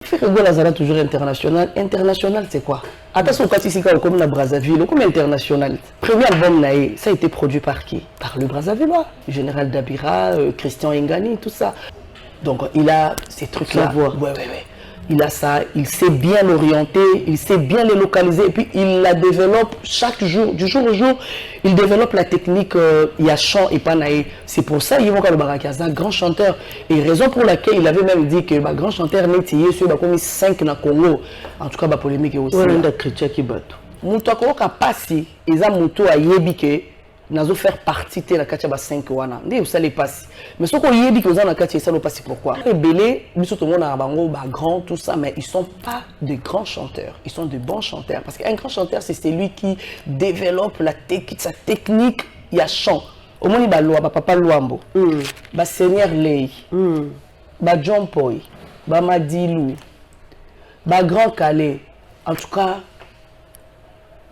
Ferrego Lazara toujours international. International, c'est quoi? Attention, quand ici, comme la Brazzaville, comme international. Premier album, ça a été produit par qui? Par le Brazzavillois. Général Dabira, Christian Engani, tout ça. Donc, il a ces trucs-là. Ouais. Il a ça, il sait bien l'orienter, il sait bien les localiser et puis il la développe chaque jour, du jour au jour, il développe la technique Yachon et Panaé. C'est pour ça qu'il est un grand chanteur. Et raison pour laquelle il avait même dit que le grand chanteur n'est pas 5 na Congo. En tout cas, la polémique est aussi. Il y a chrétien qui bat. Moutou a passé, ils ont moutou à Yébike. Nous faire partie de la Katia 5 wana. Vous savez pas. Mais ce qu'on y dit que vous avez Katia, ça ne pas pourquoi. Les Bélé, nous tout le monde a grand tout ça, mais ils sont pas de grands chanteurs. Ils sont de bons chanteurs parce qu'un grand chanteur c'est celui qui développe sa technique. Il y a chant. Au moins il y a loi, papa Luambo, ba Seigneur Lei, ba John Poy, ba Madilou, ba Grand Calais. En tout cas,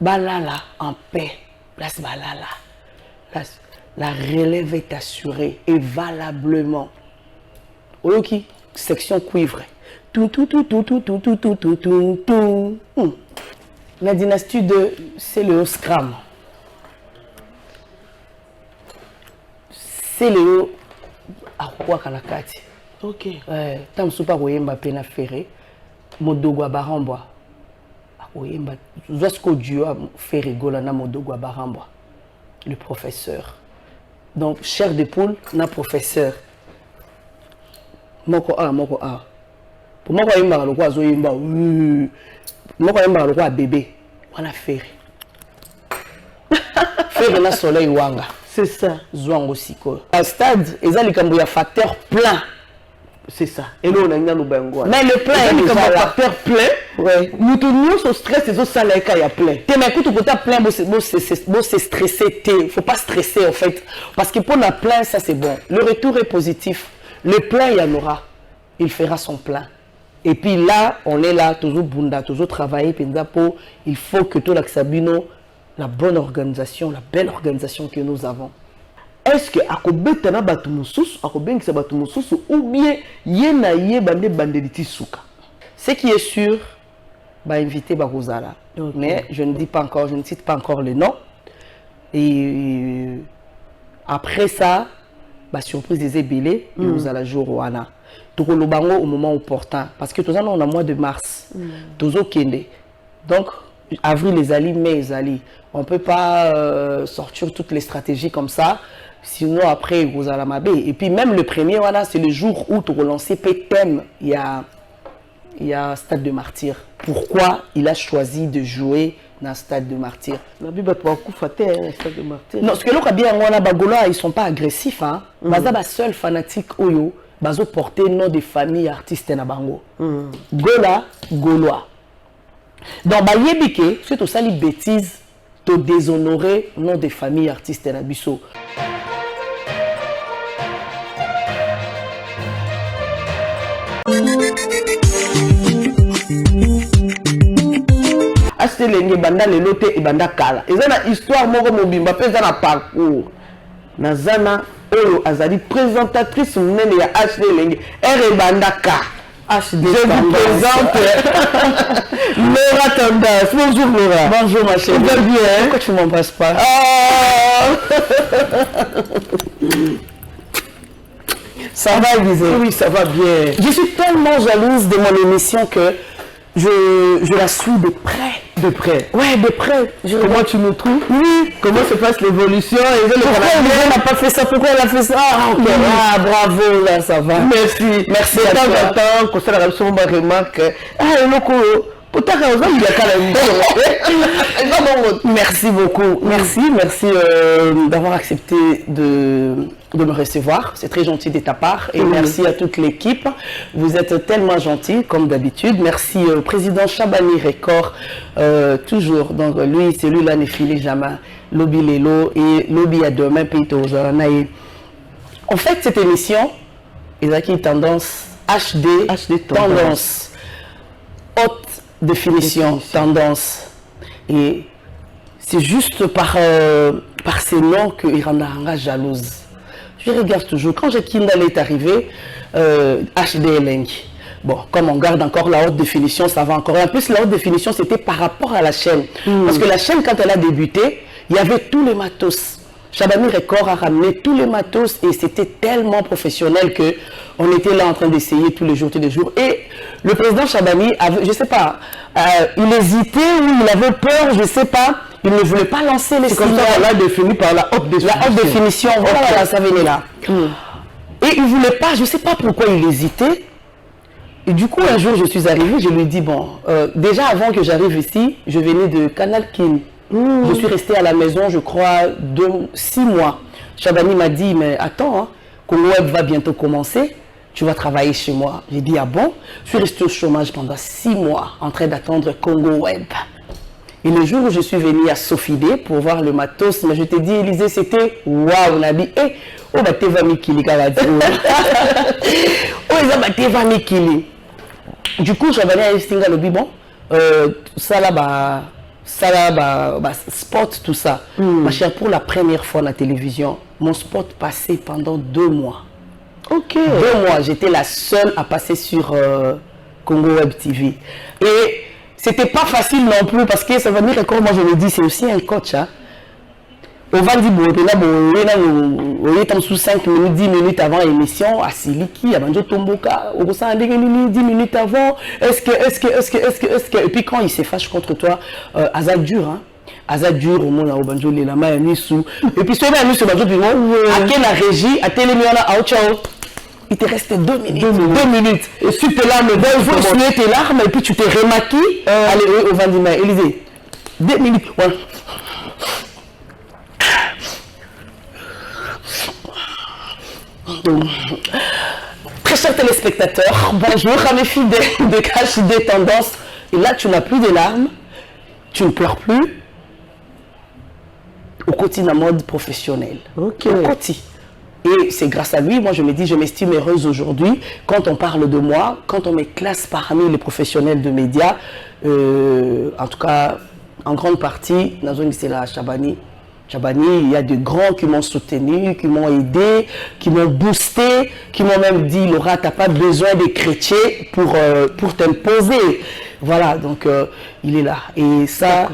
ba Lala en paix. Place ba Lala. La relève est assurée et valablement. Ok, section cuivre. La dynastie de Céléo Scram. Céléo à quoi Kanakati. Ok. Tam soupa Royemba Pena Ferré. Modogwa Baramba. Royemba. Zoasko Dieu Ferré Golana Modogwa Baramba. Le professeur. Donc, chair de poule, na professeur. Moko A. Pour moi, il y a un zoyimba. Moko il y a un bébé. On a fait. Faire na soleil wanga. C'est ça. Zouango siko. À stade, il y a un facteur plein. C'est ça. Et là, on a un bengo. Mais le plein est comme un facteur plein. Ouais. Nous tenons ce stress, c'est ça, là, il y a plein. Mais écoute, quand tu as plein, c'est stressé. Il ne faut pas stresser, en fait. Parce que pour la plein, ça, c'est bon. Le retour est positif. Le plein, il y en aura. Il fera son plein. Et puis là, on est là, toujours bunda, toujours travailler. Il faut que tout l'Axabino, la bonne organisation, la belle organisation que nous avons. Est-ce que akobetana batu mususu akobengisa batu mususu ou bien yena ye bande bandeliti suka? Ce qui est sûr, bah inviter Barozala. Okay. Mais je ne dis pas encore, je ne cite pas encore le nom. Et après ça, bah surprise des ébélés, nous allons jouer au Wana. Tout le bango au moment opportun, parce que tout ça on a mois de mars, tout kende. Donc avril les alliés, mai les alliés. On peut pas sortir toutes les stratégies comme ça. Sinon, après, vous allez m'aber. Et puis, même le premier, voilà, c'est le jour où tu relances thème. Il y a Stade de Martyr. Pourquoi il a choisi de jouer dans Stade de Martyr? La Bible a Stade de Martyr. Non, parce que là, bien, ils ne sont pas agressifs. Hein. Les seuls fanatiques, ils portent le nom de famille artiste na bango. Gola, Gaulois. Donc, Yébike, c'est tout ça, les bêtises, de déshonorer le nom de famille artiste na biso. Acheter les banda les lotés et banda kala. Et ça na histoire moko mobimba pe ça na parcours. Na zana oyo azali présentatrice nene ya acheter les R banda ka. HD. Je vous présente Laura Tendance. Bonjour Laura. Bonjour ma chérie. Tu vas bien? Pourquoi tu m'embrasses pas? Ça va, Élisée? Oui, ça va bien. Je suis tellement jalouse de mon émission que je la suis de près. De près? Ouais, de près. Comment tu nous trouves? Oui. Comment se passe l'évolution? Pourquoi elle n'a pas fait ça? Pourquoi elle a fait ça? Ah, ok. Ah, bravo, là, ça va. Merci. Merci à toi. De temps en temps, quand ça la réaction, on remarque. Ah, merci beaucoup. Merci d'avoir accepté de me recevoir. C'est très gentil de ta part. Et merci à toute l'équipe. Vous êtes tellement gentils, comme d'habitude. Merci au président Chabani Record, toujours. Donc lui, c'est lui là, ne file jamais. Lobby Lelo et Lobby à demain, Pito Zoranaï. En fait, cette émission, il a qui tendance HD tendance. Haute définition, tendance. Et c'est juste par ces noms que Iranda jalouse. Je regarde toujours. Quand Kindle est arrivé, HD Lengi. Bon, comme on garde encore la haute définition, ça va encore. Et en plus, la haute définition, c'était par rapport à la chaîne. Parce que la chaîne, quand elle a débuté, il y avait tous les matos. Shabani Record a ramené tous les matos et c'était tellement professionnel que on était là en train d'essayer tous les jours. Et le président Shabani, avait, je ne sais pas, il hésitait ou il avait peur, je ne sais pas. Il ne voulait pas lancer les signaux. C'est comme ça qu'on l'a défini par la haute définition. La haute définition, voilà, ça venait là. Et il ne voulait pas, je ne sais pas pourquoi il hésitait. Et du coup, un jour, je suis arrivée, je lui ai dit, bon, déjà avant que j'arrive ici, je venais de Canal King. Je suis restée à la maison, je crois, 6 mois. Shabani m'a dit, mais attends, hein, Congo Web va bientôt commencer, tu vas travailler chez moi. J'ai dit, ah bon? Je suis restée au chômage pendant 6 mois en train d'attendre Congo Web. Et le jour où je suis venue à Sofidé pour voir le matos, mais je t'ai dit, Élisée, c'était waouh, Nabi. Eh, oh, bah, t'es vami kili, Kavadi. Oh, t'es vami kili. Du coup, Shabani a estinga le bon, ça là, spot, tout ça. Ma chère, pour la première fois à la télévision, mon spot passait pendant 2 mois. Ok. 2 mois, j'étais la seule à passer sur Congo Web TV. Et c'était pas facile non plus parce que ça va dire que moi je le dis, c'est aussi un coach. Hein. On va dire, on est sous 5 minutes, 10 minutes avant l'émission, à Siliki, à Banjo Tomboka, on ressent 10 minutes avant, est-ce que, et puis quand il se fâche contre toi, Azad dur, hein. Azad dur, au monde, au Banjo, les lamas, et puis soit même, sur Banjo, à quelle la régie, à Télémiona, à Ochao. Il te reste 2 minutes. 2 minutes. Et si tes larmes, il faut essuyer tes larmes et puis tu te remaquilles. Allez, au Vandima, Élisée. 2 minutes. Ouais. Très chers téléspectateurs, bonjour, amis fidèles de Cash des Tendances. Et là, tu n'as plus de larmes, tu ne pleures plus. Au quotidien, en mode professionnel. Ok. Au quotidien. Et c'est grâce à lui, moi je me dis, je m'estime heureuse aujourd'hui quand on parle de moi, quand on me classe parmi les professionnels de médias, en tout cas, en grande partie, dans une c'est la Shabani. Shabani, il y a de grands qui m'ont soutenu, qui m'ont aidé, qui m'ont boosté, qui m'ont même dit, Laura, tu n'as pas besoin de chrétiens pour t'imposer. Voilà, donc il est là. Et ça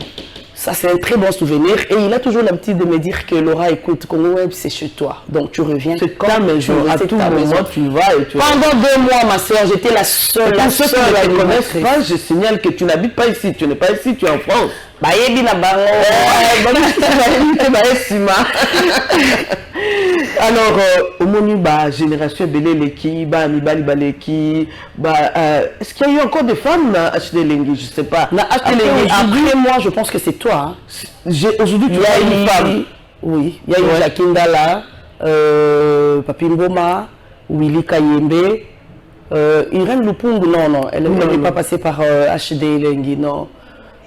c'est un très bon souvenir. Et il a toujours l'habitude de me dire que Laura, écoute, Congo Web, c'est chez toi. Donc tu reviens. C'est ta maison. À tout moment, tu vas et tu Pendant 2 mois, ma soeur, j'étais la seule. Pour ceux qui ne te connaissent pas, je signale que tu n'habites pas ici. Tu n'es pas ici, tu es en France. Alors, au menu, génération Beleleki, Mibali Baleki, est-ce qu'il y a eu encore des femmes à HD Lengi? Je ne sais pas. Après moi, je pense que c'est toi. Hein. Aujourd'hui, tu as une femme. Oui, il y a eu Jacqueline Dalla, Papi Mboma, Willy Kayembe, Irène Lupungu, non, elle n'est pas passée par HD Lengi, non.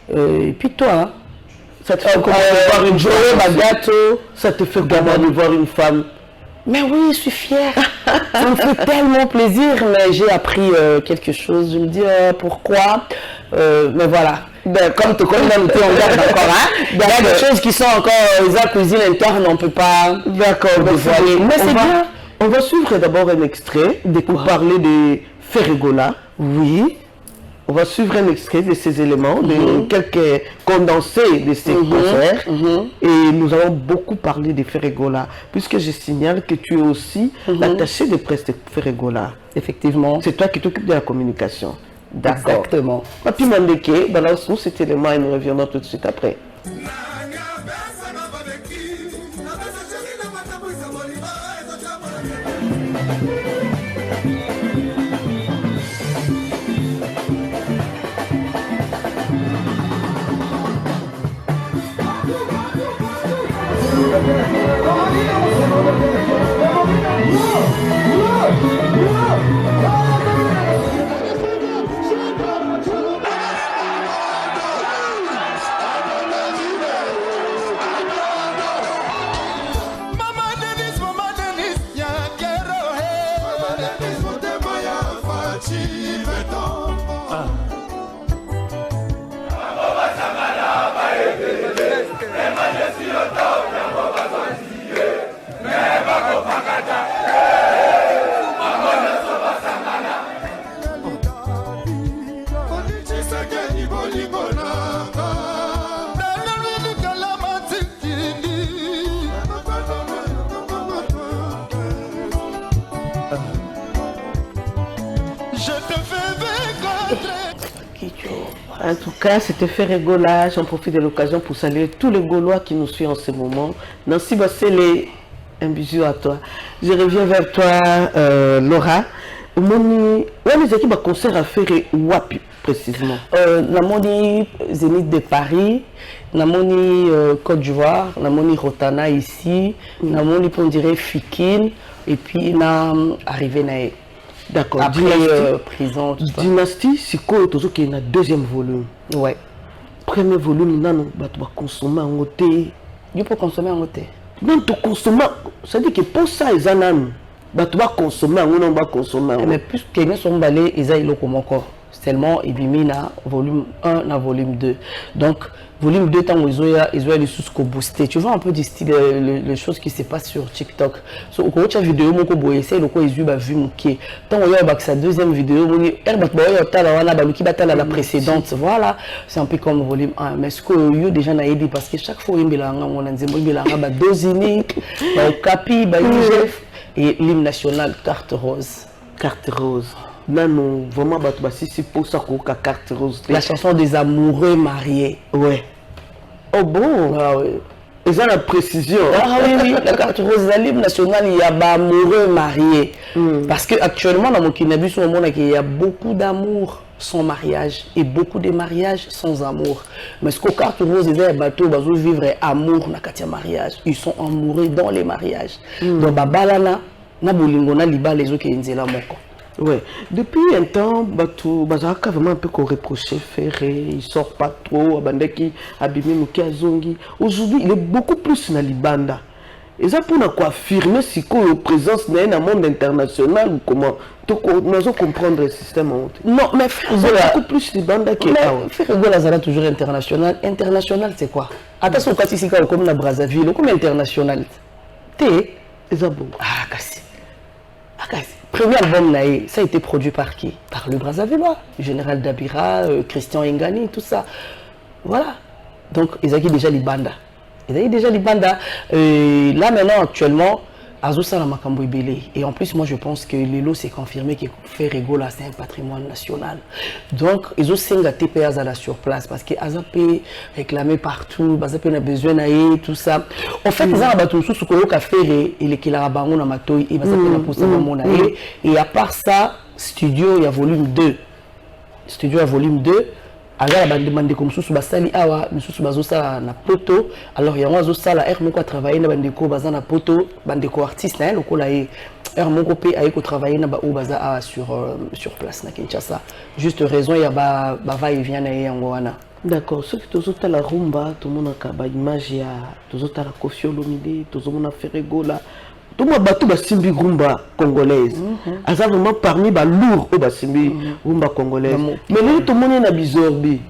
Et puis toi, hein, ça te fait comment de voir une gâteau, ça te fait comment de voir une femme? Mais oui, je suis fière. Ça me fait tellement plaisir, mais j'ai appris quelque chose. Je me dis pourquoi. Mais voilà. Ben, comme tu connais, on garde encore. Hein? Il y a des choses qui sont encore la cuisine interne, on ne peut pas. D'accord, mais c'est bien. On va suivre d'abord un extrait pour parler de Ferregola. Oui. On va suivre un extrait de ces éléments, de quelques condensés de ces concerts. Et nous allons beaucoup parler de Ferregola, puisque je signale que tu es aussi l'attaché de presse de Ferregola. Effectivement. C'est toi qui t'occupes de la communication. D'accord. Exactement. Papi Mandeke, balance-nous cet élément et nous reviendrons tout de suite après. En tout cas, c'était Ferregola. J'en profite de l'occasion pour saluer tous les Gaulois qui nous suivent en ce moment. Nancy Bassele, un bisou à toi. Je reviens vers toi, Laura. Moni, les équipes à concert à faire Wapi précisément. La Moni Zénith de Paris, la Moni Côte d'Ivoire, la Moni Rotana ici, la Moni on dirait Fikine, et puis na arrivé naé. D'accord. Après prison. Tout Dynastie, c'est quoi toujours qu'il y a un deuxième volume. Ouais. Premier volume, non, bah tu vas consommer en côté. Tu peux consommer en côté. Non, tu consommes. Ça dit que pour ça, ils en ont. Bah tu vas consommer ou non, va consommer. Mais plus que les sont balés, ils ont comme encore. Seulement, ils ont mis volume 1 na volume 2. Donc, volume 2, tant ils ont les sous boosté. Tu vois un peu du style, les choses qui se passent sur TikTok. So, quand tu as vidéo, mon cobo essaie, le quoi ils ont vu mon qui. Tant on y a sa deuxième vidéo, on y a la précédente. Voilà, c'est un peu comme volume 1. Mais ce que yo déjà n'a aidé parce que chaque fois on a dit dosini, capi, et l'hymne national carte rose. Carte rose. Non, vraiment, c'est pour ça qu'on a carte rose. La chanson des amoureux mariés. Ouais. Oh bon? Ah oui. Et ça, la précision. Ah oui, oui. La carte rose, l'hymne national, il y a amoureux mariés. Parce qu'actuellement, dans mon Kinabus, il y a beaucoup d'amour sans mariage et beaucoup de mariages sans amour. Mais ce que carte rose, ils ont vivre amour dans le mariage. Ils sont amoureux dans les mariages. Donc, balana, na bolingona liba les autres qui nzela moko. Ouais. Depuis un temps, Bazaraka vraiment un peu qu'on reprochait Ferré, il sort pas trop, Abandeki, Abimi Mukiazongi. Aujourd'hui, il est beaucoup plus dans Libanda. Et ça pour quoi affirmer si qu'on présence dans un monde international ou comment nous allons comprendre le système. Non, mais Ferregola beaucoup plus Libanda que Ferregola Zara toujours international. International, c'est quoi? Attention, quand ici, comme la Brazzaville, comme international. T'es. Ah, Kassi. Ah, Kassi. Premier album, ça a été produit par qui? Par le Brazzavillois, Général Dabira, Christian Engani, tout ça. Voilà. Donc, ils ont déjà les bandas. Là, maintenant, actuellement, Azusa la Makambo Ibele. Et en plus, moi, je pense que Lelo s'est confirmé que Ferregola, c'est un patrimoine national. Donc, ils ont signé la TPA sur place parce que Azapé réclamé partout, Azapé a besoin d'aller, tout ça. En fait, ils ont abattu sous ce qu'on a fait et les Kilarabango na Matoy et Azapé na poussé mon aïe. Et à part ça, studio, il y a volume 2. Studio, il y a volume 2. Alors, il demandé comme sous basali awa, sous bazosa na poto. Alors, il y a un zosala, moko a travaillé na bandeko baza na poto, bandeko artiste na loko la moko pe a travaillé na ba o baza sur place na Kinshasa. Juste raison, il y a ba va et vient na yangoana. D'accord, ce que tu as la rumba, tout le monde a image ya, tu as la Koffi Olomide, tout le monde a Ferregola. Tout le monde a simbi rumba congolaise. Asa vraiment parmi les lourds au simbi rumba congolaise. Mais là tout le monde a bizorbi.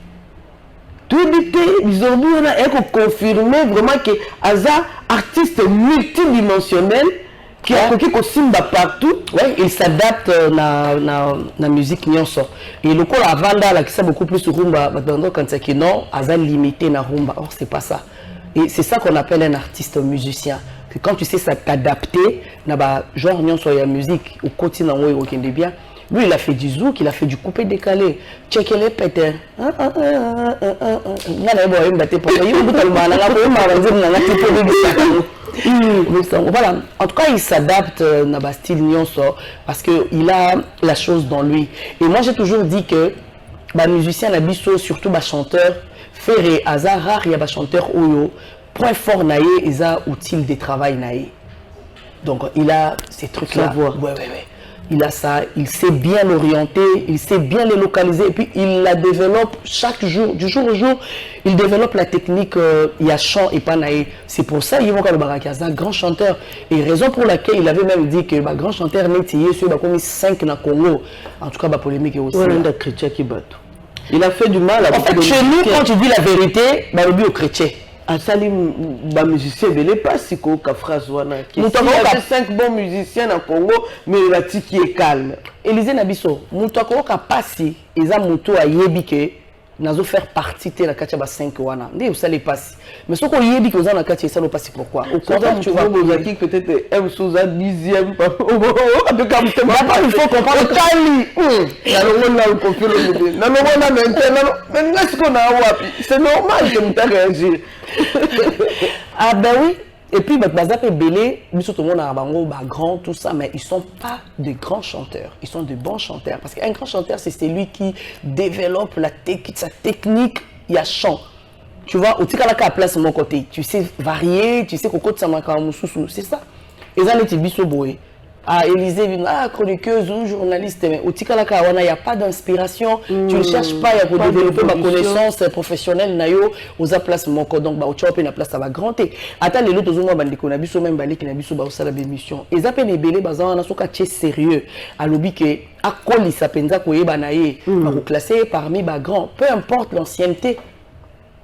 Tout dit bizorbi on a confirmé vraiment que Asa artiste multidimensionnel qui a simba partout. Ouais, il s'adapte na musique nyonso. Et le col avant là qui ça beaucoup plus rumba, maintenant quand c'est que non, Asa limité na rumba. Or c'est pas ça. Et c'est ça qu'on appelle un artiste musicien. Quand tu sais t'adapter, genre sur la musique, au continent où il est bien. Lui, il a fait du zouk, il a fait du coupé décalé. Check les péters. Voilà. En tout cas, il s'adapte à style nyonso parce qu'il a la chose dans lui. Et moi, j'ai toujours dit que musicien, surtout chanteur, Ferré, hasard rare, il y a chanteur Oyo. Point fort naïe, ils ont outil de travail naïe. Donc il a ces trucs-là. Ouais. Il a ça, il sait bien l'orienter, il sait bien les localiser et puis il la développe chaque jour, du jour au jour, il développe la technique, il y a chant et pas naïe. C'est pour ça qu'il y a un grand chanteur. Et raison pour laquelle il avait même dit que grand chanteur métier, il a commis 5 dans Congo. En tout cas, la polémique est aussi. Il a fait du mal à en fait, chez nous, quand tu dis la vérité, il est au chrétien. Asali ba musicien belé pas si ko ka phrase wana qui il y a 5 bons musiciens en Congo mais la tiki est calme. Élisée Nabiso, muto ko ka pasi eza muto ayebi ke nazo faire partie de la katia ba 5 wana ndé ça les passe mais ce qu'on y dit que vous en a katia ça le passe pourquoi au contraire tu vois Mozaki peut-être M sous un 10e il faut comprendre Kali na longo là au conflit le na longo là maintenant ce qu'on a wapi c'est normal que tu réagir ah ben oui. Et puis, Bazap et Belé, tout le monde a grand, tout ça, mais ils ne sont pas de grands chanteurs. Ils sont de bons chanteurs. Parce qu'un grand chanteur, c'est celui qui développe sa technique, il y a chant. Tu vois, au Tikalaka à place de mon côté, tu sais varier, tu sais qu'au c'est ça. Et ça, c'est Bissoboé. Ah, Élysée, chroniqueuse ou journaliste, mais au Tikalaka, il n'y a pas d'inspiration, tu ne cherches pas à développer ma connaissance professionnelle, aux places mon code, donc tu as une place à la grande. Attends, les autres, on a dit même balé qui n'a pas au salon d'émission. Et ça peut les belés, bazar, on a soka sérieux. À l'obi que, à quoi il s'appelle ça, quoi, banaye, classé parmi les grands, peu importe l'ancienneté.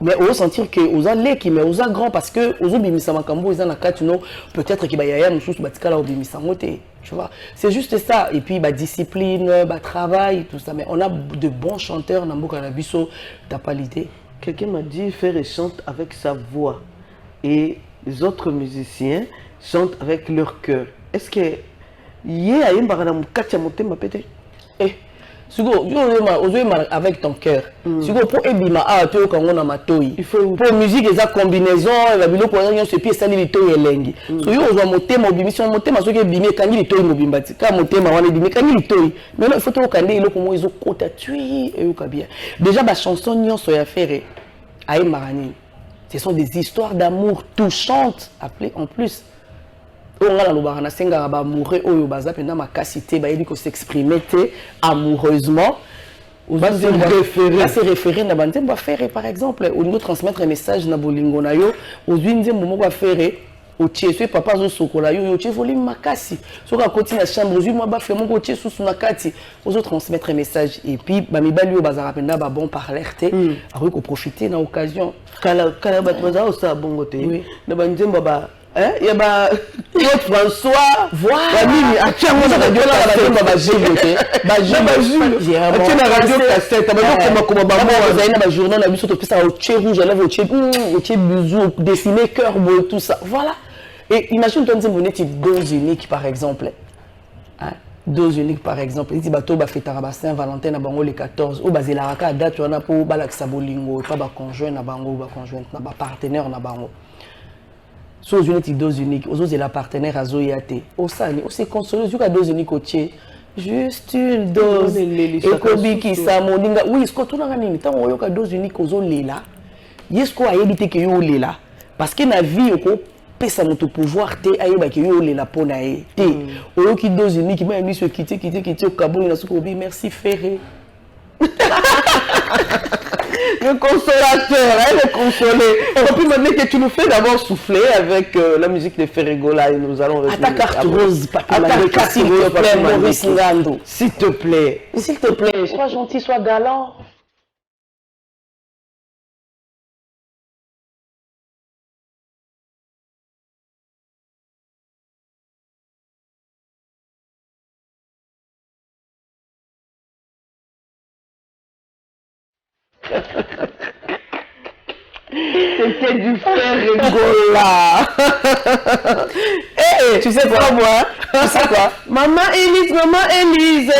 Mais on va sentir que aux allées qui mais aux grands parce que aux obimisa makambo ils en a quatre peut-être qu'il y a un sous batikala obimisa moté tu vois c'est juste ça et puis bah discipline bah travail tout ça mais on a de bons chanteurs dans Mboka Nabiso t'as pas l'idée. Quelqu'un m'a dit faire et chante avec sa voix et les autres musiciens chantent avec leur cœur. Est-ce que y a un barana mukati monté ma pété avec ton cœur. Pour Ebima, il faut pour musique et sa combinaison, la vidéo pour se pied sali les toy lengi. So yo on mon thème obimisi mon thème soki bimé kangi les toy mobimbati. Ka mon thème wana bimé kangi les toy. Mais il faut to kande ilo comme ils ont kota tui et yo bien. Déjà ba chanson nyonso ya faire ay marani. Ce sont des histoires d'amour touchantes appelées en plus. On a la senga ba amoureux oyo baza penda makasité ba yebi ko s'exprimer amoureusement c'est référé na banze ba faire par exemple au niveau transmettre un message na bolingo na yo aujourd'hui nze momo ba faire au tieso papa zo sokola yo yo tie volume makasi soka koti na chambre aujourd'hui moi ba faire mon kotie sous na kati aux autres transmettre un message et puis ba mibali yo bazara penda ba bon parler te après ko profiter na occasion kala ba baza o sa bongo te na banze ba il y a Claude François voilà mimi atia mona radio la ba jeu ba atia na radio cassette ba ko ba zaina ba journal na biso to pesa au tché rouge à lèvres au tché bisou dessiner cœur beau tout ça voilà et imagine toi nzembo neti dose unique par exemple hein dose unique par exemple il dit bato ba fêtera ba Saint-Valentin na bango le 14 ou bazela raka date wana po balakisa bolingo pa ba conjoint na bango ba conjointe na ba partenaire na bango. So une dose unique, aux autres la partenaire à Zoyate. Au Sani, aussi consolé, jusqu'à dose unique au Tché. Juste une dose. Et Kobi qui s'amoninga. Oui, ce que tu n'as pas tant on a dose unique aux autres là. Est-ce qu'on a évité que yo là? Parce que la vie, on peut ça notre pouvoir te aïba que yo là pour naé. Te. Au qui dose unique, qui m'a mis sur quitter au Kaboul, il a soukobi. Merci Ferré. Le consolateur, le consolé. Et puis maintenant que tu nous fais d'abord souffler avec la musique de Ferregola et nous allons revenir. À ta carte rose, s'il te plaît, Maurice Ngando. S'il te plaît. S'il te plaît, sois gentil, sois galant. C'était du Ferregola. Tu sais quoi moi? Tu sais quoi? Maman Élise. Maman Élise.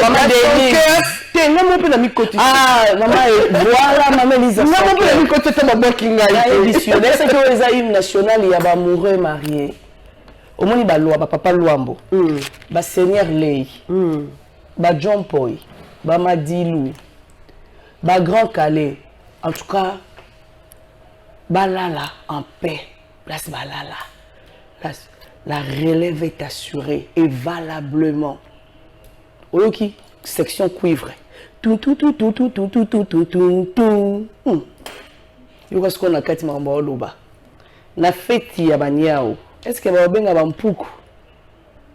Ah, maman voilà, maman Élise. Maman Élise, c'est ma bonne kinga. C'est que les hymnes nationaux, il y a amoureux mariés. Au moins, il y a loi, papa Luambo. Ba Seigneur Lei. Ba John Poy. Ba Madilou. Ba Grand Calais. En tout cas, Balala en paix, place Balala. La relève est assurée et valablement. Oloki, section cuivre. Tout. Yo ce qu'on a kati mamba oloba. Na feti ya banyao. Est-ce que ba benga ba mpuku?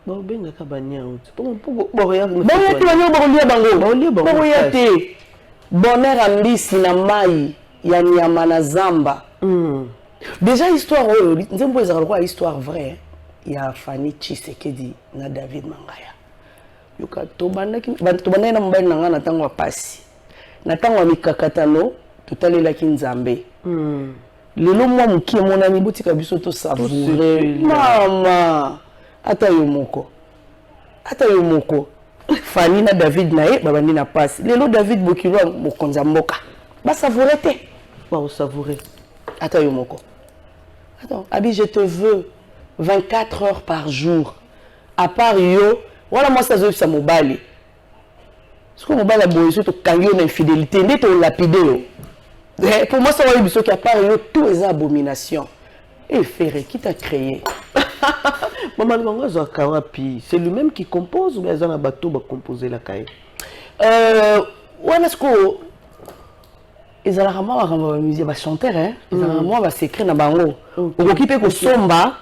Ba benga ka banyao. Pour mpuku bo ya. Ba tu banyo ba lia bango. Ba ya te. Bonheur ambisi na mai ya nyama na zamba. Déjà histoire nzembo ezala kwa histoire vraie il y a Fanny Tshisekedi na David Mangaya yoka tobanda na mbali nanga na tango pasi na tango mikakatano totalelaki nzambe lelo mwa mokie monani botika biso to savourer mama ata yo moko Fanny na David nae babandi na passe lelo David Bokilo mokonza mboka ba savourer te ba savourer ata yo moko attends Abi je te veux 24 heures par jour à part yo voilà moi ça zo mobali ce que mobali a boye surtout quand yo na infidélité ndé to lapide yo pour moi ça va biso qui à part yo tout les abominations et Ferré qui t'a créé maman bango zo kawapi c'est lui-même qui compose ou bien za na bateau ba composer la caille wana ce que ils allaient vraiment ba musique ba chanteur hein ils allaient vraiment ba s'écrire na bango okipe ko somba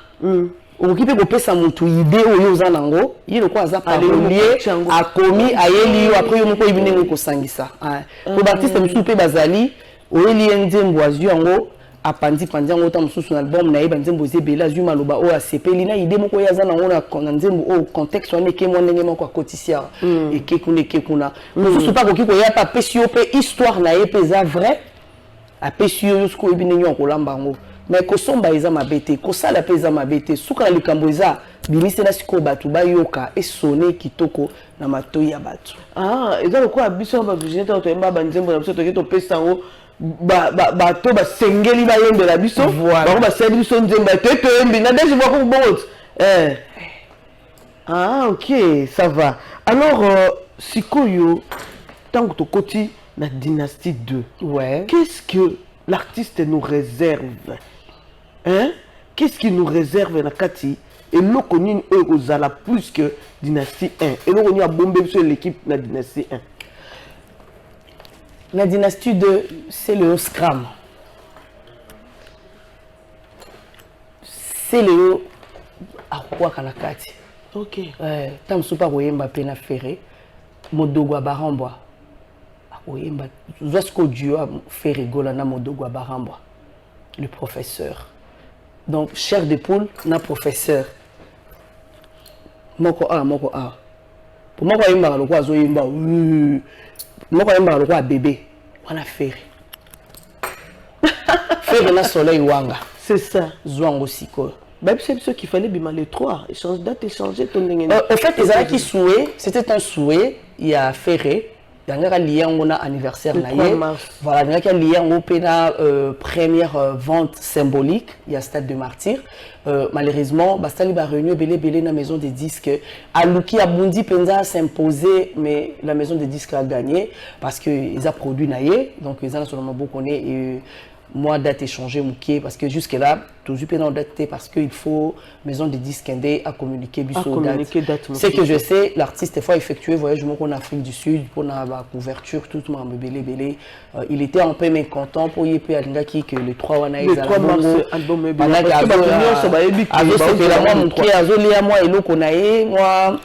okipe ko pesa mutu idée oyo za nango yelo ko aza parolier akomi ayeli yo après yo moko ibine ko sangisa ko baptiste musu pe bazali oyeli nzembo azu yango apandi pandi yango ta mususu na album na yeba nzembo zebela azu maloba o asepeli na idée moko ya za nango na nzembo o contexte wana ke mo ndenge moko akotisia eke kuna mususu pa ko ya pa pesi yo pe histoire na ye pe za vrai apesi yo ko ibine nyo ko lamba ngo mais ko somba eza mabete ko sala pe eza mabete suka likambo eza binisi na siko batu bayoka e sonné kitoko na matoyi ya batu eza ko abiso ba visionnaire to yemba ba nzembo na biso to keto pesa ngo bato basengeli bayembela biso bango basali biso nzembo to yembi na deje bako bongo ok ça va alors sikoyo tant que tokoti la dynastie 2 ouais qu'est-ce que l'artiste nous réserve hein qu'est-ce qu'il nous réserve na kati et l'okoni ozala plus que dynastie 1 et l'okoni a bombé sur l'équipe na dynastie 1. La dynastie 2, c'est le Scram. C'est le Akwa Kanakati. Ok. Tam Soupa Koyemba Pena Ferré, Modogwa Barambwa. Koyemba, Zosko Dio Ferré Golana Modogwa Barambwa. Le professeur. Donc, chair de poule, na professeur. Moko A. Pour moi, Koyemba, le quoi Zoyemba, moi quand même le bébé on a Ferré na soleil wanga c'est ça zwango siko même c'est ce qu'il fallait bima les trois échange date échanger ton au fait les qui souhait c'était un souhait il y a Ferré il y a lié on a anniversaire na yé voilà il y a lié on pena première vente symbolique il y a Stade de Martyrs malheureusement bastali ba réunion belé na maison des disques Aluki Abundi Penza s'imposer mais la maison des disques a gagné parce que ils a produit na yé donc ils ont seulement beaucoup et moi date échanger mouké parce que jusque là toujours pendant date parce que il faut maison de disques indé à communiquer biso date c'est que je sais l'artiste fois effectué voyage en Afrique du Sud pour la couverture tout le monde belé il était un peu mécontent pour y peut alingaki que les 3 wana les 3 mars album moi eloko na ye moi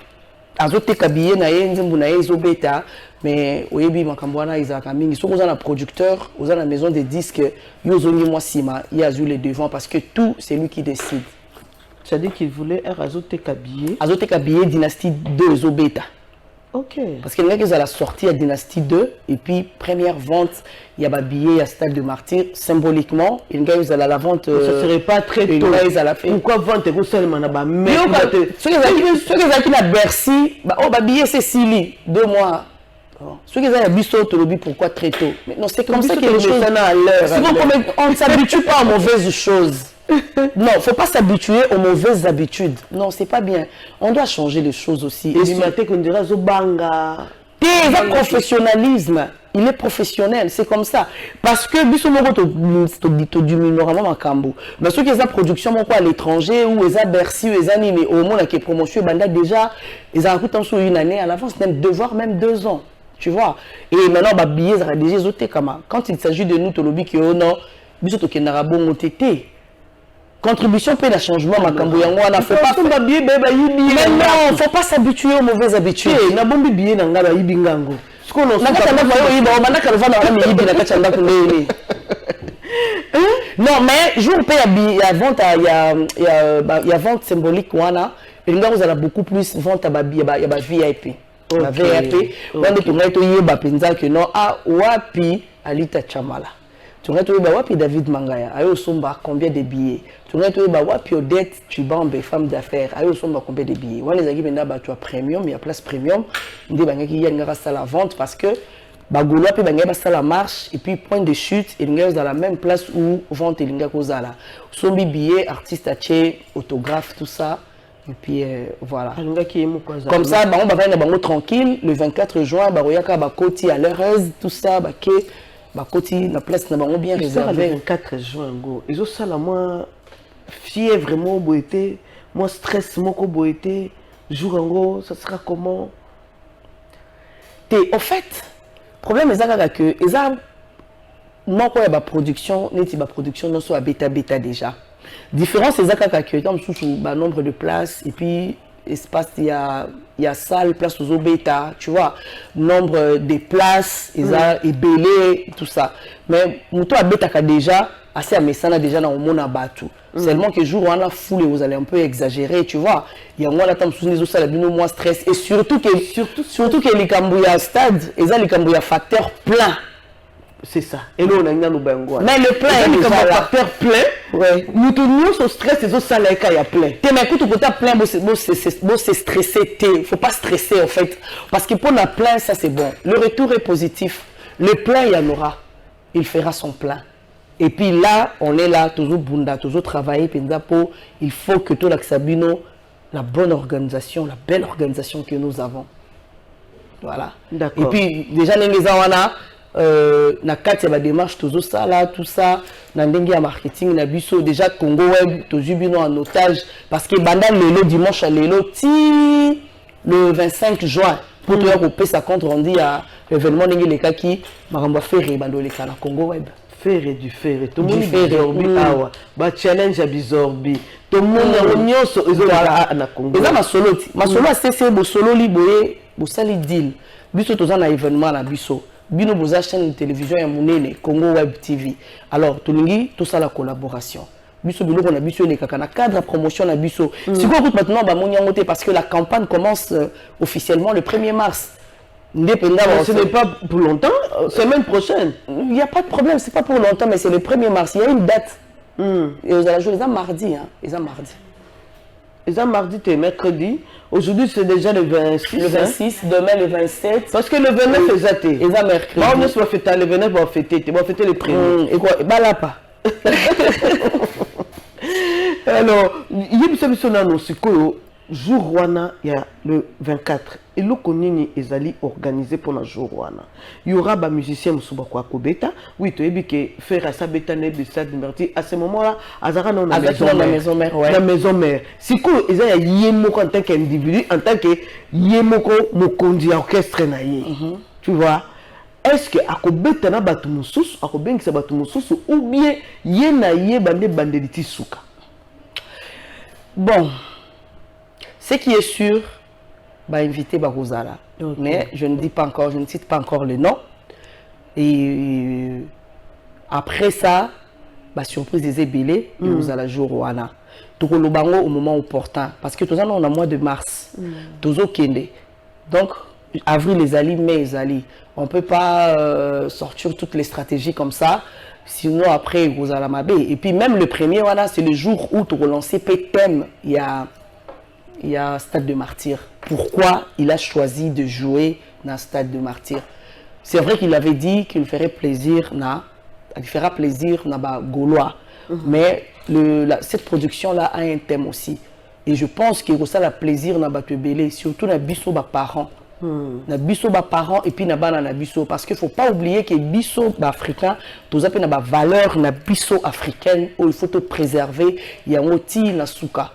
azoteka billet na ye nzembo na ye ezobeta mais oyebi makambo wana izaka mingi soko za na producteur oza na maison de disques yo zongi moi sima il a les devants parce que tout c'est lui qui décide. C'est-à-dire qu'il voulait un azoteka billet dynastie 2 ezobeta. Ok. Parce que les gens la sortie à dynastie 2 et puis première vente il y a billet à Stade de Martyrs symboliquement il y a la vente ça serait pas très tôt pourquoi vente que seulement na ba mais ceux qui na Bercy billet c'est Sili 2 mois ceux qui ont biso to lobi pourquoi très tôt mais non c'est comme ça que les choses à l'heure on ne s'habitue pas aux mauvaises choses. Non, faut pas s'habituer aux mauvaises habitudes. Non, c'est pas bien. On doit changer les choses aussi. Et du matin qu'on dira Zobanga. Le professionnalisme, il est professionnel, c'est comme ça. Parce que biso moko to diminuera ma kambo. Mais ceux qui ont la production moko à l'étranger ou les a Bercy ou les années au monde qui promotion banda déjà ils ont coûté sur une année à l'avance même devoir même 2 ans. Tu vois. Et maintenant ba billets ça déjà zoté comme quand il s'agit de nous to lobi ki non biso to kendara bongo tété. Contribution peut le changement makambo yango wana faut pas mais non faut pas s'habituer aux mauvaises habitudes na bombi billet na ngaba yibi ngango siko no na kata na yo yiba banda ka vana na yibi na kata ndako ndeni non mais jour peut il y a vente il y a vente symbolique wana et nga vous avez beaucoup plus vente à il y a VIP la VIP wanda to ngai to yeba penza que non wapi alita chamala Tu regardes tout wapi David Mangaya, ayo somba combien de billets. Tu regardes tout wapi Odette Tubambe femme d'affaires, ayo somba combien de billets. Wana ezaki benda ba tu as premium, il y a place premium, ndé bangaki ya ngara ça la vente parce que Bagolo puis bangé basta la marche et puis point de chute et nous dans la même place où vente linga kozala. Sombi billet, artiste acheté, autographe tout ça et puis voilà. Comme ça on va venir bango tranquille le 24 juin baroyaka bakoti à l'heureuse tout ça baké bakoti la place na bango bien réservée. Le 24 juin go. Ils ont ça la moins fièvre mo boité, moi stress moko boité, jour en gros, ça sera comment? Au fait le problème est que non quoi ba production neti ba production non soit bêta déjà différence c'est que dans sous ba nombre de places et puis espace il y a salle place aux bêta tu vois nombre de places et belé tout ça mais muto a bêta déjà assez à mesana déjà dans mon abatu seulement que jour on a foule vous allez un peu exagérer tu vois il y a moi là tam sous les ça la bino moins stress et surtout que les Cambouya stade et ça les Cambouya facteur plein c'est ça et là on a une bango mais le plein est comme facteur plein ouais nous tous au stress et ça là il y a plein t'es mais écoute quand plein c'est stressé faut pas stresser en fait parce que pour la plein ça c'est bon le retour est positif le plein il y en aura il fera son plein. Et puis là, on est là, toujours bunda, toujours travailler, il faut que tout l'Axabino, la bonne organisation, la belle organisation que nous avons. Voilà. Et puis, déjà, les gens, na carte ya démarche toujours ça là tout ça na ndenge ya marketing na biso déjà Congo Web toujours bino en otage parce que banda lelo dimanche à lelo ti le 25 juin pour toi couper sa compte rendu à événement ndenge les cas qui maramba faire bando les cas na Congo Web faire du faire tout le monde bizorbi awa ba challenge ya bizorbi tout le monde nyonso ezola na Congo eza masolo a cessé bo solo li boye bo sali deal biso toza na événement na biso bino boza chaîne de télévision ya munene Congo Web TV alors tolingi tout ça la collaboration biso biloko na biso les kaka na cadre de promotion na biso siko tout maintenant ba monyangote parce que la campagne commence officiellement le 1er mars. Ce n'est pas pour longtemps, semaine prochaine. Il n'y a pas de problème, c'est pas pour longtemps, mais c'est le 1er mars. Il y a une date. Et vous allez jouer les mardi. Hein. Les mardi, c'est mercredi. Aujourd'hui, c'est déjà le 26. Le 26, demain le 27. Parce que le 29 est zaté. Les mercredi. On ne se va fêter le 29, on va fêter. Tu vas fêter les premiers. Et quoi? Bah là pas. Alors, il y a une personne jour wana il y a le 24 et le konini ezali organisé pour le jour wana il y aura ba musicien musuba kwa kobeta oui to yebi que faire ça beta ne de stade Liberté à ce moment là azara na maison mère ouais la maison mère siko eza ya yemoko en tant qu'individu en tant que yemoko mokondi orchestre na ye tu vois est-ce que akobeta na batu mususu akobengisa batu mususu ou bien ye na ye bande bandeliti suka bon. Ce qui est sûr, bah inviter Barozala. Mais je ne dis pas encore, je ne cite pas encore le nom. Et après ça, bah surprise des ébélés, nous allons jouer au Wana. Tout le bango au moment opportun. Parce que tout ça, on a mois de mars. Tout Kende. Donc, avril les alliés, mai les alliés. On ne peut pas sortir toutes les stratégies comme ça. Sinon, après, vous allez m'aber. Et puis, même le premier, voilà, c'est le jour où tu relances thème. Il y a Stade de Martyrs. Pourquoi il a choisi de jouer dans Stade de Martyrs? C'est vrai qu'il avait dit qu'il ferait plaisir, il fera plaisir à Gaulois. Mais cette production-là a un thème aussi. Et je pense qu'il y a un plaisir dans Batebele, surtout dans Bisso parents. Dans Bisso parents et puis dans Bisso. Parce qu'il ne faut pas oublier que Bisso africain, tout ça, il y a une valeur dans Bisso africaine où il faut te préserver. Il y a un outil dans Souka.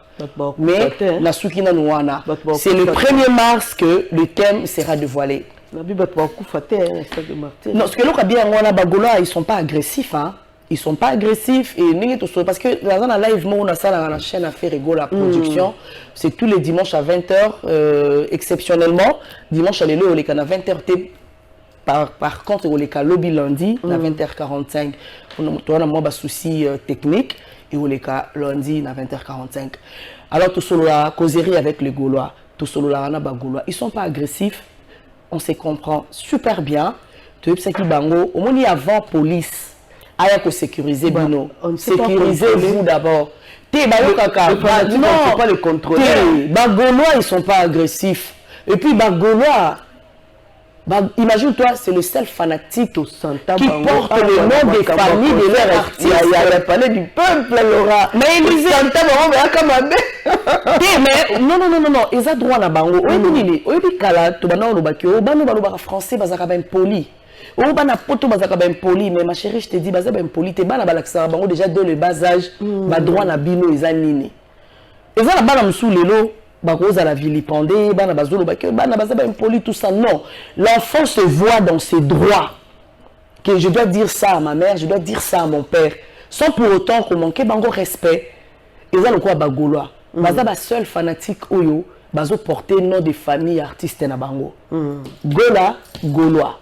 Mais la Soukina Nouana, c'est le 1er mars que le thème sera dévoilé. Non, ce que l'on a bien, ils ne sont pas agressifs. Hein. Ils ne sont pas agressifs. Et parce que dans la live, on a ça dans la chaîne Affaire Ego, la production. C'est tous les dimanches à 20h, exceptionnellement. Dimanche à l'élo, on est à 20h. Par contre, on est à lobby lundi, à 20h45. On a moins souci technique. Et au cas lundi à 20h45. Alors tout solo la causerie avec les Gaulois, tout solo la rana Gaulois, ils sont pas agressifs, on se comprend super bien. Tu sais qui bango, au moins avant police, aya ko sécuriser bino. On Sécurisez-vous d'abord. Te bayokaka. Non, faut pas le contrôler. Bah Gaulois ils sont pas agressifs. Et puis bah Gaulois, imagine-toi, c'est le seul fanatique qui porte le nom des familles de leurs artistes. Il y a parlé du peuple, Laura. Mais il disait non, ils ont droit à bango. Oyebi kala to bana olobaki o bano balobaka français bazaka ba impoli. O bana poto bazaka ba impoli, mais ma chérie, je te dis bazaka ba impoli te bana balakisa bango déjà dès le bas âge, ba droit na bino eza nini. Eza la bana msou lelo bakoza la vilipendé, bana bazolo baki bana bazaba impoli tout ça, non. L'enfant se voit dans ses droits. Que je dois dire ça à ma mère, je dois dire ça à mon père, sans pour autant qu'on manque bango respect. Eza le quoi ba Gaulois. Bazaba seul fanatique oyo bazo porter nom de famille artiste na bango. Gola, Gaulois.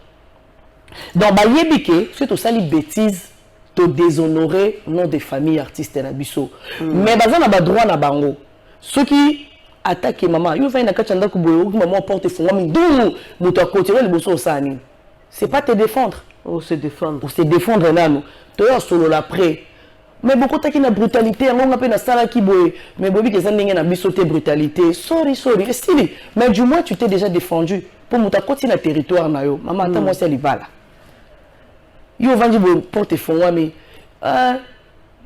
Donc ba yebike, c'est tout ça les bêtises to déshonorer nom de famille artiste na biso. Mais bazana ba droit na bango. Ceux qui attaquent maman, yo va na kachanda ku boyo, maman porte fond mi dou, muto a continuer le bosso sani. C'est pas te défendre. Oh, se défendre. Pour se défendre là nous. Toi solo l'après. Mais beaucoup qui na brutalité, on a na sala ki boye, mais bobi que ça n'engé na bisoté brutalité. Sorry. Stili. Mais du moins tu t'es déjà défendu pour muto continuer na territoire na yo. Maman attends moi c'est libala. Yo vandi bo porte fond mi.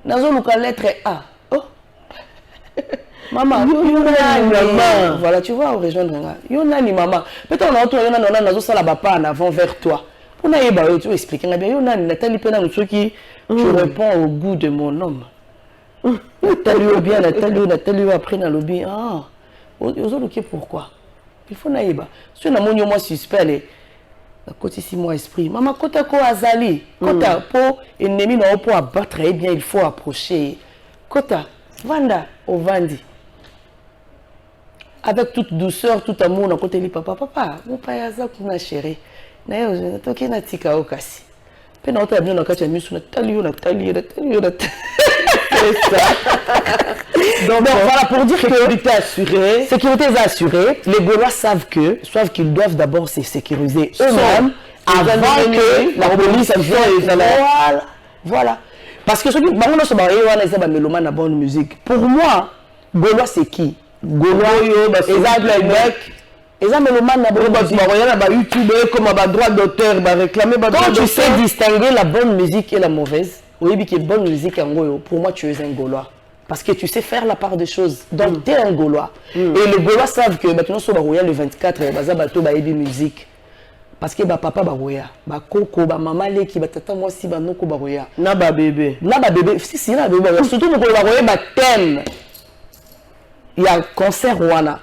Nazo luka lettre A. Oh. Maman, maman. Voilà, tu vois, on rejoindre. Yonani maman. Peut-être on a entendu on a nazo sala bapa en avant vers toi. Pour n'aille tu expliques bien. Yonani Nathalie Pena nous qui tu réponds au goût de mon homme. Nathalie bien, Nathalie après dans le bien. Ah, aux autres pourquoi? Il faut n'aille pas. Si on a mon moi suspect les côté si moi esprit. Maman kota ko azali. Kota po ennemi na pour abattre eh bien il faut approcher. Kota vanda au vandi. Avec toute douceur, tout amour, on côté li papa, mon papa yaza kuna chéri. Na yo toki na tika okasi. Pe na oto bien na kacha misu na tali. C'est ça. Donc voilà pour dire que sécurité assurée. Sécurité assurée. Les Gaulois savent qu'ils doivent d'abord se sécuriser eux-mêmes avant que la police vienne. Voilà. Parce que ceux qui ont la bonne musique. Pour moi, Gaulois c'est qui? Gaulois, ils ont YouTube comme droit d'auteur, quand tu sais distinguer la bonne musique et la mauvaise, oui, que bonne musique pour moi tu es un Gaulois. Parce que tu sais faire la part des choses. Donc tu es un Gaulois. Et les Gaulois savent que maintenant le 24, ils ont musique. Parce que papa baroya, koko, maman leki, tata moi si noko baroya. Na ba bébé. Si na bébé. Surtout noko baroya thème. Il y a concert wana.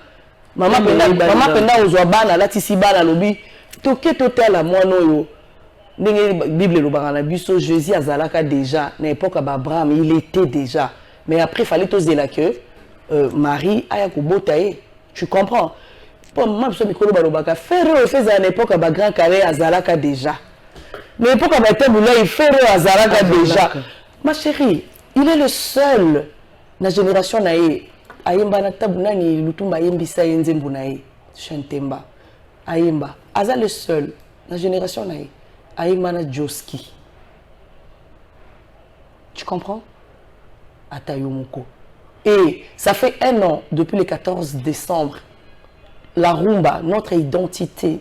Maman penda ozwa bana lati si bana lobi. Toke total à moi no yo. Ndenge Bible lo bana biso Jésus azalaka déjà na époque ba Abraham, il était déjà. Mais après il fallait toser la que Marie aya ko botaye. Tu comprends? Pour moi, je suis balobaka. Ferro fait à l'époque à grand carré à Zalaka déjà. Mais l'époque à Batemoula, il fait à Zalaka déjà. Ma chérie, il est le seul dans la génération naïe. Ayemba na tabuna ni lutumba yembisa yenzembu naïe. Chantemba. Ayemba. Aza le seul dans la génération naïe. Ayemba na Joski. Tu comprends? Atayomoko. Et ça fait 1 an depuis le 14 décembre. La rumba, notre identité,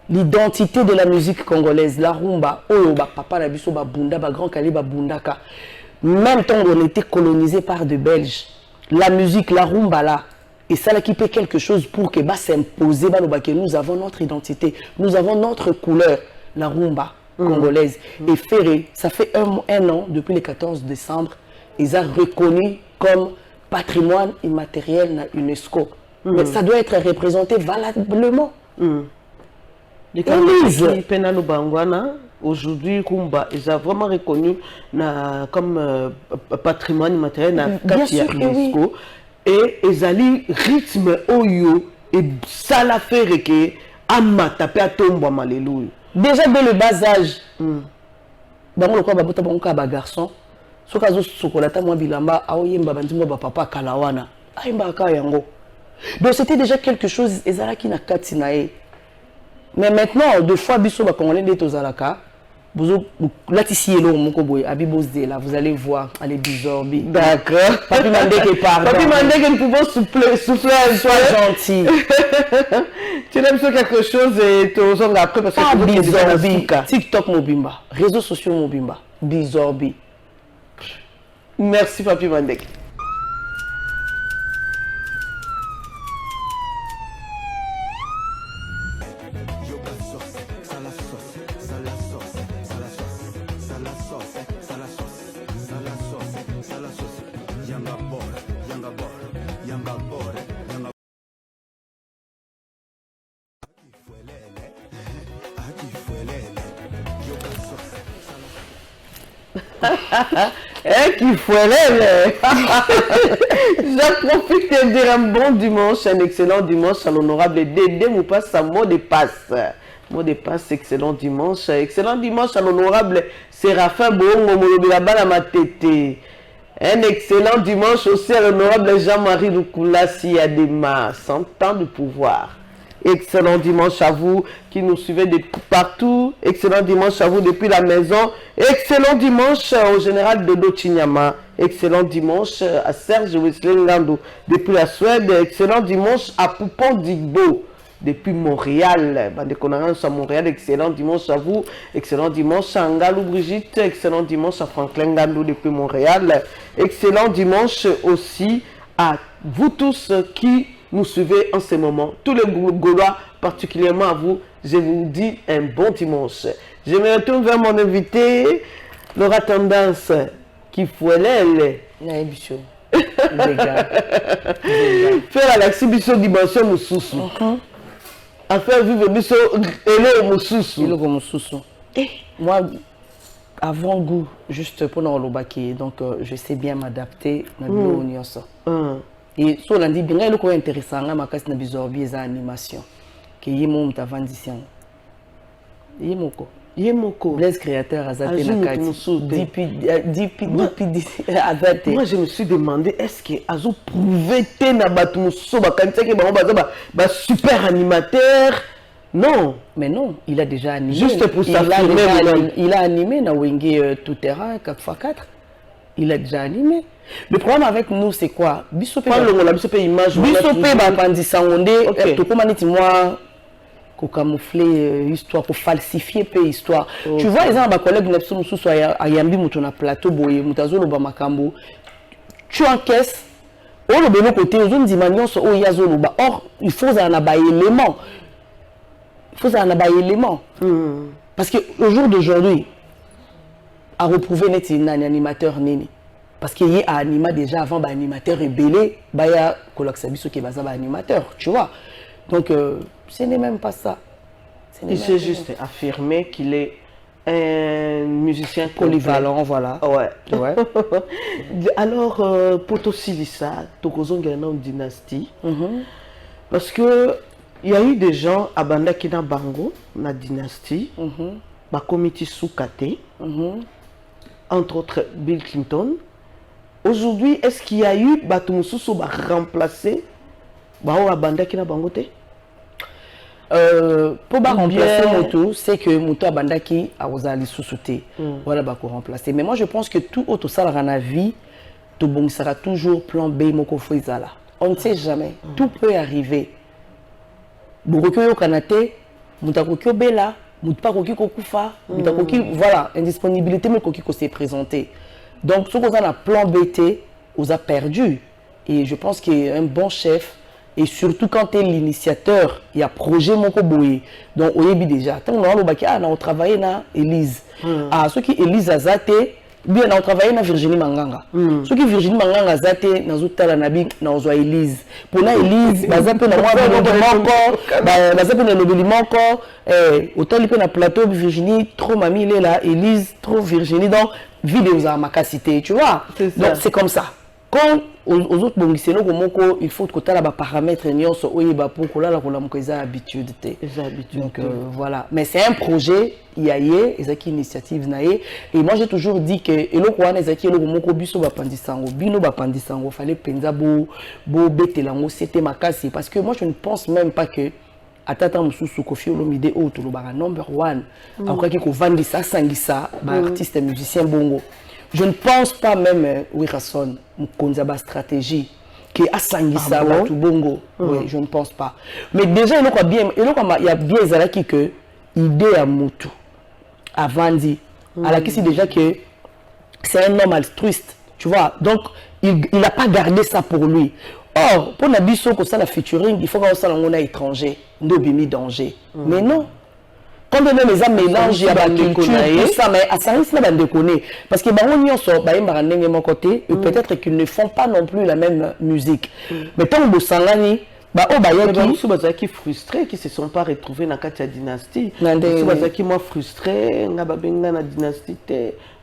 l'identité de la musique congolaise, la rumba, papa na biso ba bunda, ba grand calibre bundaka. Même temps on était colonisé par des Belges, la musique, la rumba là, et ça là qui fait quelque chose pour que bah s'imposer, bah nous avons notre identité, nous avons notre couleur, la rumba congolaise. Et Ferré, ça fait un an depuis le 14 décembre, ils ont reconnu comme patrimoine immatériel na UNESCO. Mais ça doit être représenté valablement. Aujourd'hui, Kumba, ils ont vraiment reconnu comme patrimoine immatériel Bien sûr que oui. Et ils ont rythme oyo et ça l'a fait que amata pe atomba malelu. Déjà dès le bas âge. Bango le quoi ba bota bango ka ba garçon. Soka zo sokolata moi bilamba aoyemba bandimo ba papa kalawana. Ayemba ka yango. Donc c'était déjà quelque chose ezala qui na katinae. Mais maintenant deux fois biso ba congolais de tozalaka là, ici, là, vous allez voir, allez bizorbi. D'accord. Papi Mandeke, pardon. Papi Mandeke, nous pouvons souffler un Sois gentil. Tu aimes quelque chose et tu as après parce que ah, bizorbi. TikTok Mobimba, réseaux sociaux Mobimba, bizorbi. Merci Papi Mandeke. Qu'il faut J'en profite de dire un bon dimanche, un excellent dimanche à l'honorable Dédé Moupass, sa mot de passe. Mot de passe, excellent dimanche à l'honorable Séraphin Bongo Molobilabana Matete. Un excellent dimanche aussi à l'honorable Jean-Marie Lukulasi Adema, 100 ans de pouvoir. Excellent dimanche à vous qui nous suivez de partout. Excellent dimanche à vous depuis la maison. Excellent dimanche au général Dodo Chinyama. Excellent dimanche à Serge Wesley Ngando depuis la Suède. Excellent dimanche à Poupon Digbo depuis Montréal. À Montréal. Excellent dimanche à vous. Excellent dimanche à Ngalou Brigitte. Excellent dimanche à Franklin Ngando depuis Montréal. Excellent dimanche aussi à vous tous qui nous suivez en ce moment. Tous les Gaulois, particulièrement à vous, je vous dis un bon dimanche. Je me retourne vers mon invité, Laura Tendance, qui fouelle. Faire la exhibition dimension Moussoussou. À faire vivre Bisso Elo Moussoussou. Moi, avant goût, juste pour nous le donc je sais bien m'adapter dans le et so lundi bien le quoi intéressant là ma casse na bizorbi les animation que yimo mtavandisien yimoko Blaise créateur azate na kati depuis azate. Moi je me suis demandé est-ce que azo prouvé te na batu muso ba kanisa ke ba super animateur. Non, mais non, il a déjà animé. Juste pour s'affirmer, il a animé na Wenge tout terrain 4x4. Il a déjà animé. Le problème avec nous, c'est quoi? Bissopé image. Bissopé bapandi sangondé. Tu comment dit moi? Pour camoufler histoire, pour falsifier peu histoire. Tu vois, les gens, ma collègue Nepson Moussou à Yambi Moutona plateau boye Moutazo Loba Makambo. Tu encaisses. Oh le bon côté, aux autres dimensions, oh yazo Loba. Or, il faut un abat élément. Il faut un abat élément. Parce que au jour d'aujourd'hui, à reprouver net un animateur nini. Parce qu'il y a un animateur déjà avant, un animateur rebellé, il y a un qui est un animateur, tu vois. Donc, ce n'est même pas ça. Il s'est juste affirmé qu'il est un musicien polyvalent, voilà. Ouais. Alors, pour aussi ça, tu as une dynastie. Parce que il y a eu des gens à Banda qui dans Bango, la dynastie, ma comité sous-caté, entre autres Bill Clinton. Aujourd'hui, est-ce qu'il y a eu Batumoussou qui va remplacer Banda qui dans Bango? Pour remplacer Moto, c'est que Moto Abandaki a osé sous-souter. Voilà, pour remplacer. Mais moi, je pense que tout autre ça dans la vie, tout bon sera toujours plan B, Moko Fouizala. On ne sait jamais. Tout peut arriver. Bourokyo Kanate, Moutakoki Bela, Moutakoki Kokufa, Moutakoki, voilà, indisponibilité, mais Koki s'est présenté. Donc, ce qu'on a un plan BT, on a perdu. Et je pense qu'un bon chef, et surtout quand tu es l'initiateur, il y a projet Moko Boye. Donc, on est déjà. Tant on a travaillé na Élise. Ceux qui Élise Azate, bien on a travaillé na Virginie Manganga. Ceux qui Virginie Manganga Azate, na Zoutala Nabi, na Ozoa Élise. Pour na Élise, bazape na moi, bazape na Nobeli Manko, autant il peut na plateau, Virginie, trop mamie, il est là, Élise, trop Virginie, donc, vidéo à ma capacité, tu vois. Donc, c'est comme ça. Quand aux autres il faut que tu aies des paramètres pour que tu aies l'habitude. Donc voilà. Mais c'est un projet, il y a une initiative. Et moi j'ai toujours dit que fallait penser c'était ma casse. Parce que moi je ne pense même pas que atata mususu Koffi Olomide o tolobaka number 1 après que kovandisa sangisa ba artiste musicien bongo. Je ne pense pas même Wirason Mkonza ba stratégie qui a sangisa ba tout bongo. Oui, je ne pense pas. Mais déjà il y a bien ezalaki que idée à mutu avandi alakisi déjà que c'est un homme altruiste, tu vois. Donc il n'a pas gardé ça pour lui. Or, pour Nabiso, que ça la featuring, il faut qu'on soit un étranger, nous bimi danger. Mais non. Quand même les gens mélangent, il y a la culture, tout ça, mais à ça risque de déconner. Parce que on y en sort, de mon côté, et peut-être qu'ils ne font pas non plus la même musique. Mais tant que Sangani, qui frustrés, qui se sont pas retrouvés dans la dynastie. Qui moi frustré, la dynastie,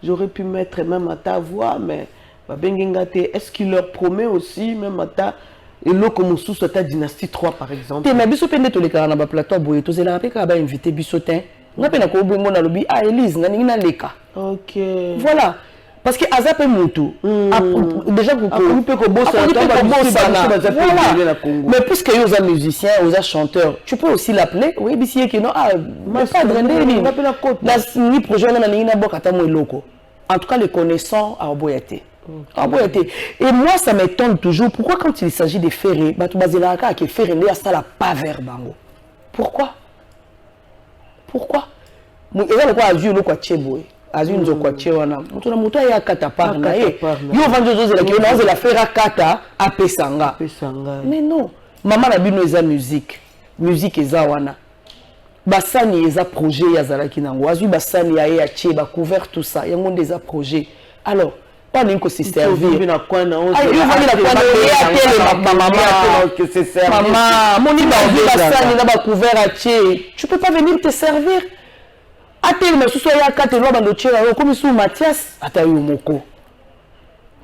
j'aurais pu mettre même à ta voix, mais est-ce qu'il leur promet aussi même à ta et l'eau comme sous ta dynastie 3 par exemple. Mais biso pende to le kana ba plateau boye to zela pe ka ba invité bisotin. On a ko bo ngona lobi ah Elise na ninga leka. OK. Voilà. Parce que Azap et Moutou, déjà vous pouvez mais puisque vous êtes musicien, vous êtes chanteur, tu peux aussi l'appeler. Oui, mais qui non, mais pas de ni projet en tout cas, les connaissants à Oboyate. Et moi, ça m'étonne toujours. Pourquoi, quand il s'agit de ferrer, qui ferrer, il y a ça la pas vers Bango. Pourquoi? Il y a quoi à Dieu, le quoi tchéboué. Azun zo kwa chewana mutuna muta ya kata parna yo vanjo zo la kiona zo la fera kata apesanga mais non maman na bino eza musique eza wana basani eza projet ya zalaki nango azu basani ya ya che ba couvert tout ça yango ndeza projet alors pas n'inko se servir na kwa na on maman moni ba basani na ba couvert à che tu peux pas venir te servir.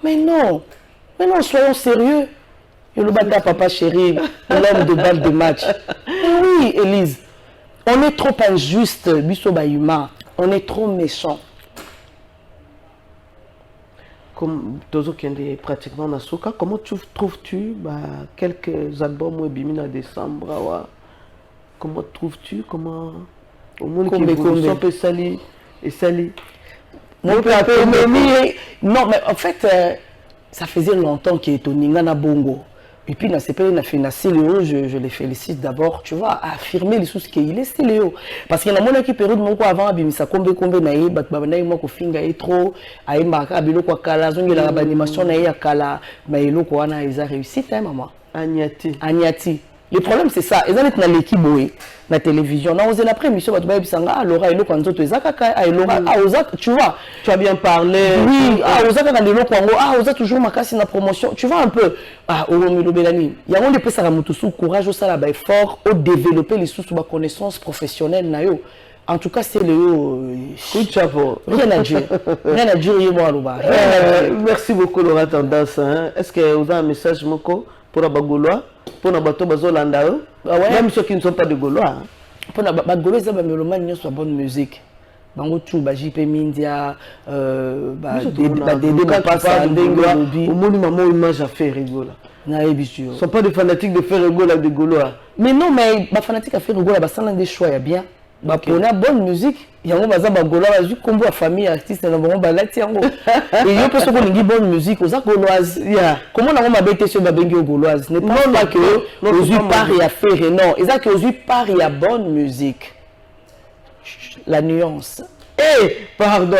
Mais non, soyons sérieux. Le bata papa chéri, l'homme de balle de match. Oui, Elise, on est trop injuste, on est trop méchant. Comme Tozo Kende pratiquement dans Soka, comment trouves-tu quelques albums où Bimina décembre? Comment trouves-tu au monde qui évolue, peut salir et salir. Non, mais en fait, ça faisait longtemps qu'il était au Ningana Bongo. Et puis, dans ces pays, je les félicite d'abord, tu vois, à affirmer les choses qu'il est Céléo. Parce qu'il y a un qui période mon avant, Bimisa Kombe Naï, Batbabanaï, Moko Finga et trop, Aïmaka, Biloko Kala, Zongi la animation Naïa Kala, mais Loko Ana, ils ont réussi, maman. Agnati. Le problème c'est ça, ils ont été dans l'équipe la télévision. On a osé l'après-émission, Laura et Lokanzo, tu vois, tu as bien parlé. Oui, Ozaka dans les Lokango, Oza toujours ma casse la promotion. Tu vois un peu, Oromilo Belani, il y a un peu ça, courage, ça là, fort, au développer les sources de connaissances professionnelles. En tout cas, c'est le rien à dire. Rien à dire, merci beaucoup, Laura Tendance. Est-ce que vous avez un message, Moko, pour la Bagolois? Pour les bateaux bazolanda, même ceux qui ne sont pas de Gaulois. Pour les Bagolois, ils ont une bonne musique. Bango Tchouba, JP Mindia, des au monde maman image à faire rigola. Ils ne sont pas des fanatiques de faire rigola de Gaulois. Mais non, mais les fanatiques à faire rigola, ça des choix, il y a bien. Pour la bonne musique, il y a un Gaulois, il y a une famille artiste, il y a un balati. Et il y a une bonne musique aux Gauloises. Comment on a bêté sur la Gauloise? Ce n'est pas que aux Paris à faire, non. Il y a que aux Paris à bonne musique. La nuance. Pardon.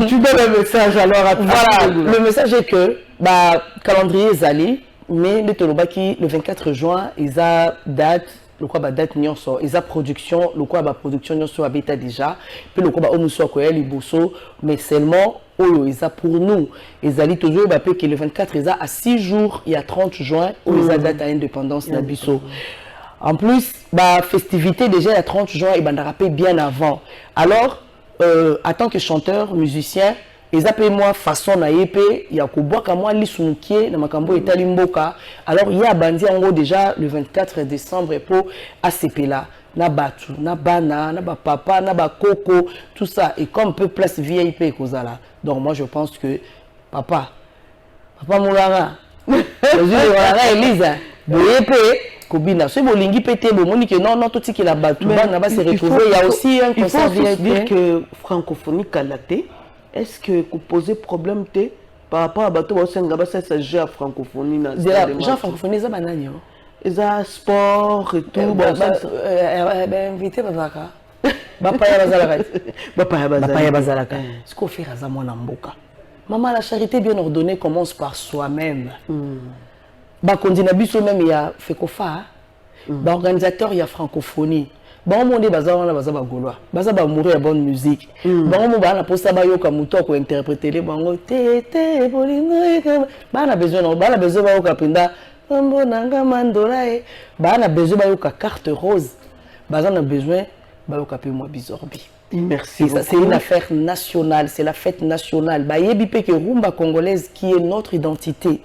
Tu donnes un message alors à voilà, le message est que calendrier Zali. Mais le 24 juin, ils ont date, le quoi date nyonso, ils ont production, le quoi production nyonso habita déjà, puis le quoi omuso koel iboso, mais seulement ils ont pour nous, ils allaient toujours que le 24 ils ont à 6 jours, il y a 30 juin où ils ont date à indépendance d'Abisso. En plus, festivité déjà il y a 30 juin, ils vont rappeler bien avant. Alors, en tant que chanteur, musicien, ils appellent moi façon na yépé il y a koboka moi lisumukie na makambo etali mboka. Alors il y a bandi en gros déjà le 24 décembre pour ACP là na batu na bana na ba papa na ba koko tout ça et comme peu place VIP kozala. Donc moi je pense que papa Moulanga ozwi Elisa boye pe kobina so bolingi pété bomoni que non tout qui la battu bana ba se retrouver il y a aussi un concert il faut dire que francophonie kalaté est-ce que vous posez problème té par rapport à bateau au Senga ça s'agit à francophonie na genre francophonie za banani eza sport et tout invité bazaka bapaya bazalaka ce qu'on fait à mwana mboka maman la charité bien ordonnée commence par soi-même bakondi na biso même il y a fekofa ba organisateur il y a francophonie ba monde baza wana baza bagolwa baza ba mourir ya bonne musique ba mo ba na posta ba yoka muto ko interpréter les bango tete bolingo ba na besoin ba yoka pinda mbo nanga mandola ba na besoin ba yoka carte rose baza na besoin ba yoka pe moi bizorbi. Merci. Ça c'est une affaire nationale, c'est la fête nationale. Ba yebi pe que rumba congolaise qui est notre identité.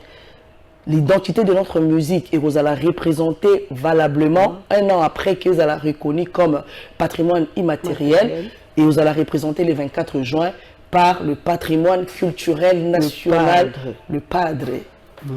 L'identité de notre musique et vous allez la représenter valablement un an après que vous allez la reconnu comme patrimoine immatériel et vous allez la représenter le 24 juin par le patrimoine culturel national, le Padre.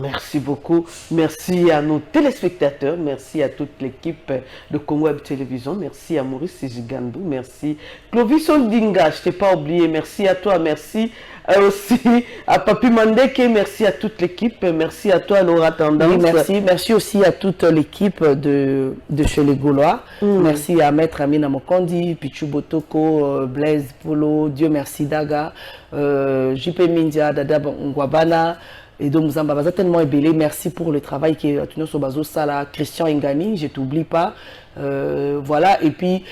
Merci beaucoup. Merci à nos téléspectateurs. Merci à toute l'équipe de Congo Web Télévision. Merci à Maurice Gigandou. Merci Clovis Oldinga. Je ne t'ai pas oublié. Merci à toi. Merci aussi à Papi Mandeke. Merci à toute l'équipe. Merci à toi, Laura Tendance. Oui, merci aussi à toute l'équipe de chez les Gaulois. Merci à Maître Amina Mokondi, Pichu Botoko, Blaise Polo, Dieu merci Daga, JP Mindia, Dada Ngwabana. Et donc, nous avons tellement ébélé. Merci pour le travail qui est tenu sur Bazo Sala, Christian Ngani, je ne t'oublie pas. Voilà, et puis,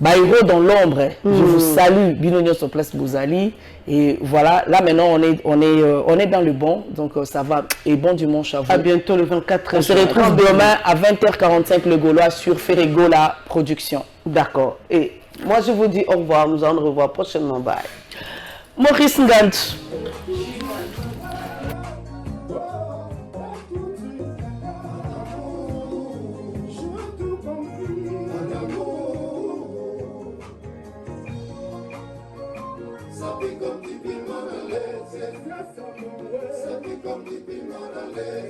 héros dans l'ombre, je vous salue, Binonio sur place Bouzali. Et voilà, là maintenant, on est dans le bon, donc ça va. Et bon dimanche à vous. À bientôt le 24. On se retrouve demain à 20h45 le Gaulois sur Ferregola Production. D'accord. Et moi, je vous dis au revoir. Nous allons nous revoir prochainement. Bye. Maurice Ngant. Ça fait comme du piment dans les